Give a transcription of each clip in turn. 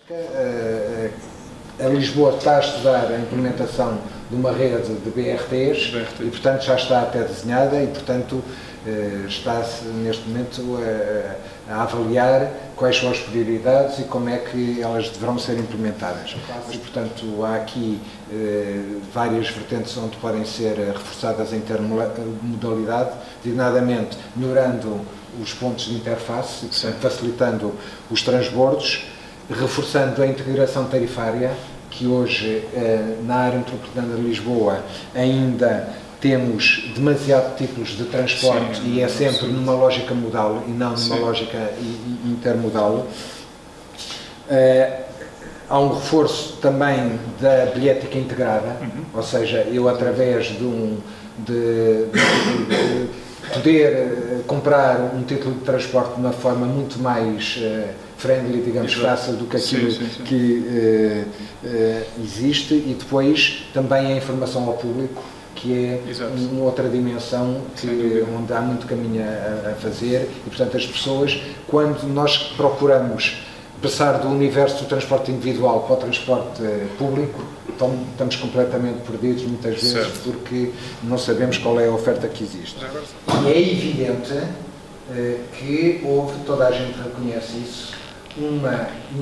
A Lisboa está a estudar a implementação de uma rede de BRTs e, portanto, já está até desenhada e, portanto, está-se neste momento a avaliar quais são as prioridades e como é que elas deverão ser implementadas. Mas, portanto, há aqui várias vertentes onde podem ser reforçadas a intermodalidade, designadamente melhorando os pontos de interface, portanto, facilitando os transbordos, reforçando a integração tarifária, que hoje na área metropolitana de Lisboa ainda temos demasiados tipos de transporte. Sim, e é sempre numa lógica modal e não numa lógica intermodal. Há um reforço também da bilhética integrada, ou seja, eu através de poder comprar um título de transporte de uma forma muito mais friendly, digamos, fácil do que aquilo que existe, e depois também a informação ao público, que é uma outra dimensão onde há muito caminho a fazer, e portanto as pessoas, quando nós procuramos passar do universo do transporte individual para o transporte público, estamos completamente perdidos muitas vezes, porque não sabemos qual é a oferta que existe. E é evidente que houve, toda a gente reconhece isso, um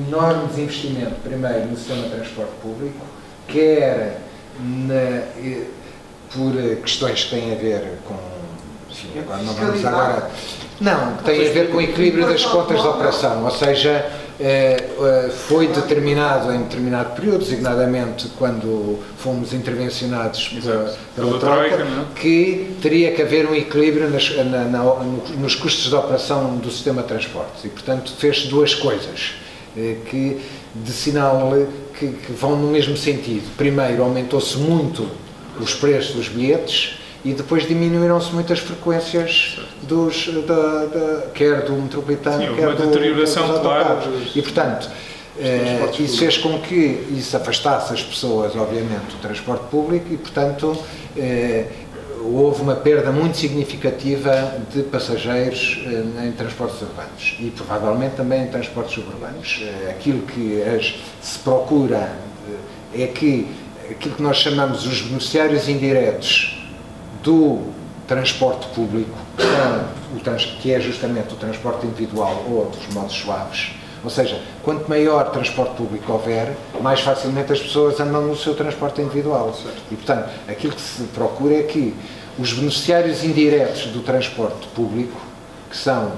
enorme desinvestimento, primeiro no sistema de transporte público, quer por questões que têm a ver com... Enfim, agora não vamos agora... Não, que tem a ver com o equilíbrio das contas de operação, ou seja, foi determinado em determinado período, designadamente quando fomos intervencionados pela Troika, que teria que haver um equilíbrio nos custos de operação do sistema de transportes, e portanto fez duas coisas que de sinal que vão no mesmo sentido. Primeiro, aumentou-se muito os preços dos bilhetes, e depois diminuíram-se muitas frequências quer do metropolitano, quer dos autocarros. E, portanto, isso fez com que isso afastasse as pessoas, obviamente, do transporte público e, portanto, houve uma perda muito significativa de passageiros em transportes urbanos e, provavelmente, também em transportes suburbanos. Aquilo que se procura é que aquilo que nós chamamos os beneficiários indiretos do transporte público, que é justamente o transporte individual ou dos modos suaves, ou seja, quanto maior transporte público houver, mais facilmente as pessoas andam no seu transporte individual. E, portanto, aquilo que se procura é que os beneficiários indiretos do transporte público, que são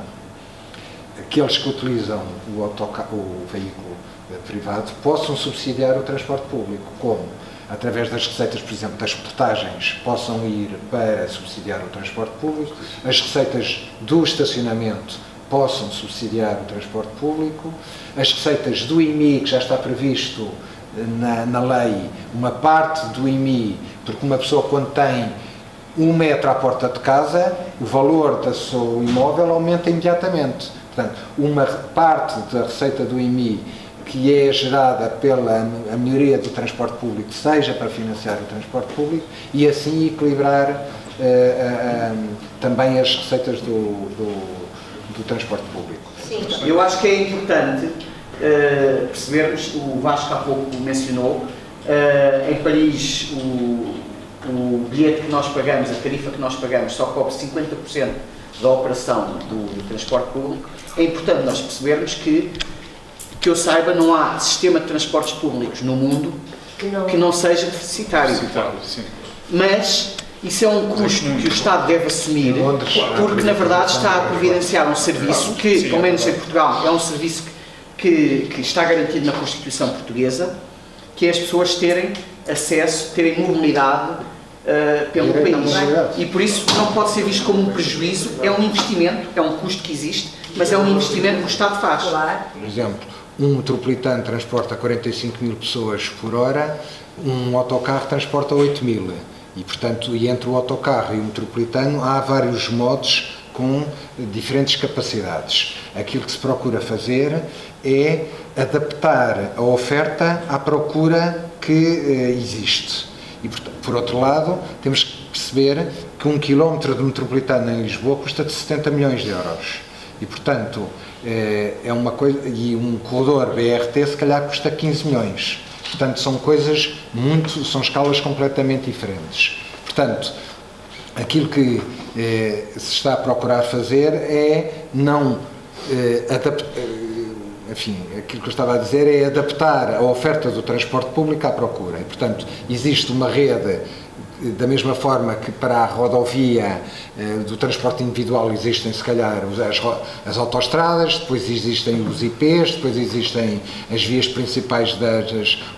aqueles que utilizam o veículo privado, possam subsidiar o transporte público, como? Através das receitas, por exemplo, das portagens, possam ir para subsidiar o transporte público, as receitas do estacionamento possam subsidiar o transporte público, as receitas do IMI, que já está previsto na lei, uma parte do IMI, porque uma pessoa quando tem 1 metro à porta de casa, o valor do seu imóvel aumenta imediatamente. Portanto, uma parte da receita do IMI que é gerada pela melhoria do transporte público, seja para financiar o transporte público e assim equilibrar também as receitas do transporte público. Sim. Eu acho que é importante percebermos, o Vasco há pouco mencionou, em Paris o bilhete que nós pagamos, a tarifa que nós pagamos, só cobre 50% da operação do transporte público. É importante nós percebermos que eu saiba, não há sistema de transportes públicos no mundo que não seja deficitário. Mas isso é um custo que o Estado deve assumir, porque na verdade está a providenciar um serviço que, pelo menos em Portugal, é um serviço que está garantido na Constituição Portuguesa, que é as pessoas terem acesso, terem mobilidade pelo país. E por isso não pode ser visto como um prejuízo, é um investimento, é um custo que existe, mas é um investimento que o Estado faz. Por exemplo, um metropolitano transporta 45 mil pessoas por hora, um autocarro transporta 8 mil. E, portanto, entre o autocarro e o metropolitano há vários modos com diferentes capacidades. Aquilo que se procura fazer é adaptar a oferta à procura que existe. E, por outro lado, temos que perceber que 1 quilómetro de metropolitano em Lisboa custa de 70 milhões de euros. E, portanto, é uma coisa, e um corredor BRT se calhar custa 15 milhões. Portanto, são escalas completamente diferentes. Portanto, aquilo que se está a procurar fazer é não adaptar, enfim, aquilo que eu estava a dizer é adaptar a oferta do transporte público à procura. E, portanto, existe uma rede, da mesma forma que para a rodovia do transporte individual existem, se calhar, as autoestradas, depois existem os IPs, depois existem as vias principais,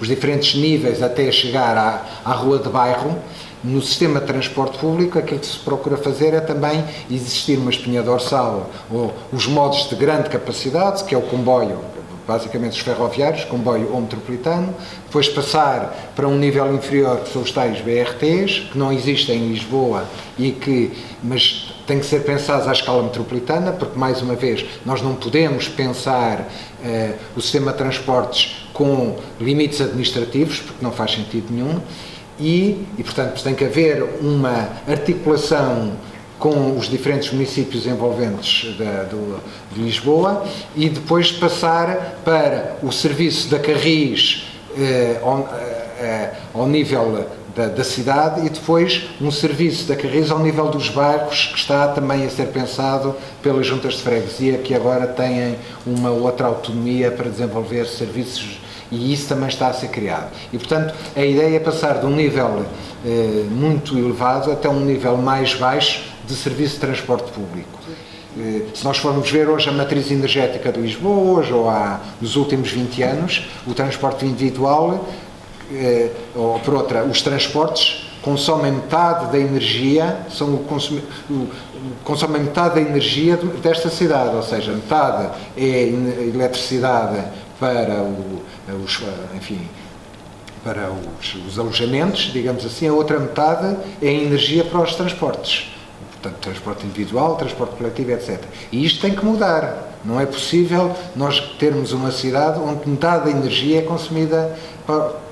os diferentes níveis até chegar à rua de bairro. No sistema de transporte público, aquilo que se procura fazer é também existir uma espinha dorsal, ou os modos de grande capacidade, que é o comboio, basicamente os ferroviários, comboio ou metropolitano, depois passar para um nível inferior, que são os tais BRTs, que não existem em Lisboa, mas têm que ser pensados à escala metropolitana, porque, mais uma vez, nós não podemos pensar o sistema de transportes com limites administrativos, porque não faz sentido nenhum. E, portanto, tem que haver uma articulação com os diferentes municípios envolventes de Lisboa e depois passar para o serviço da Carris ao nível da cidade e depois um serviço da Carris ao nível dos bairros, que está também a ser pensado pelas juntas de freguesia, que agora têm uma outra autonomia para desenvolver serviços, e isso também está a ser criado. E, portanto, a ideia é passar de um nível muito elevado até um nível mais baixo de serviço de transporte público. Se nós formos ver hoje a matriz energética de Lisboa, hoje ou nos últimos 20 anos, o transporte individual, ou por outra, os transportes consomem metade da energia, consomem metade da energia desta cidade, ou seja, metade é eletricidade para os alojamentos, digamos assim, a outra metade é energia para os transportes. Portanto, transporte individual, transporte coletivo, etc. E isto tem que mudar. Não é possível nós termos uma cidade onde metade da energia é consumida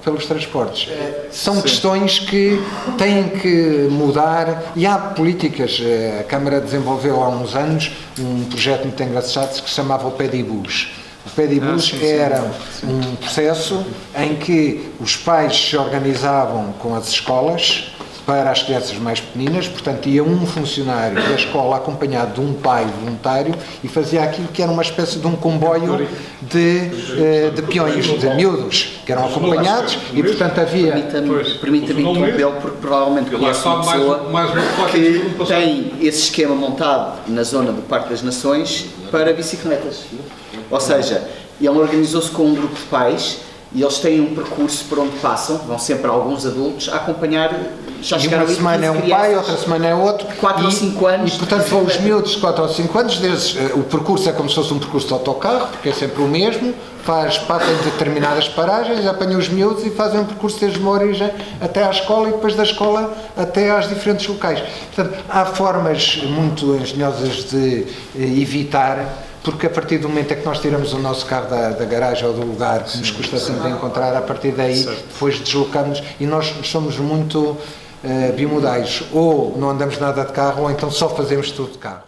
pelos transportes. São questões que têm que mudar e há políticas. A Câmara desenvolveu há uns anos um projeto muito engraçado que se chamava o Pedibus. O Pedibus era um processo em que os pais se organizavam com as escolas para as crianças mais pequeninas, portanto ia um funcionário da escola acompanhado de um pai voluntário e fazia aquilo que era uma espécie de um comboio de peões, de miúdos, que eram acompanhados e, portanto, havia... Permita-me interrompê-lo, porque provavelmente conhece uma pessoa que tem esse esquema montado na zona do Parque das Nações para bicicletas. Ou seja, ele organizou-se com um grupo de pais e eles têm um percurso por onde passam, vão sempre alguns adultos a acompanhar. Já e uma semana é um pai, outra semana é outro. 4 ou 5 anos. E, portanto, vão os miúdos de 4 ou 5 anos, o percurso é como se fosse um percurso de autocarro, porque é sempre o mesmo, passam em determinadas paragens, apanham os miúdos e fazem um percurso desde uma origem até à escola e depois da escola até aos diferentes locais. Portanto, há formas muito engenhosas de evitar, porque a partir do momento em que nós tiramos o nosso carro da garagem ou do lugar que nos custa sempre encontrar, a partir daí depois deslocamos e nós somos muito bimodais, ou não andamos nada de carro ou então só fazemos tudo de carro.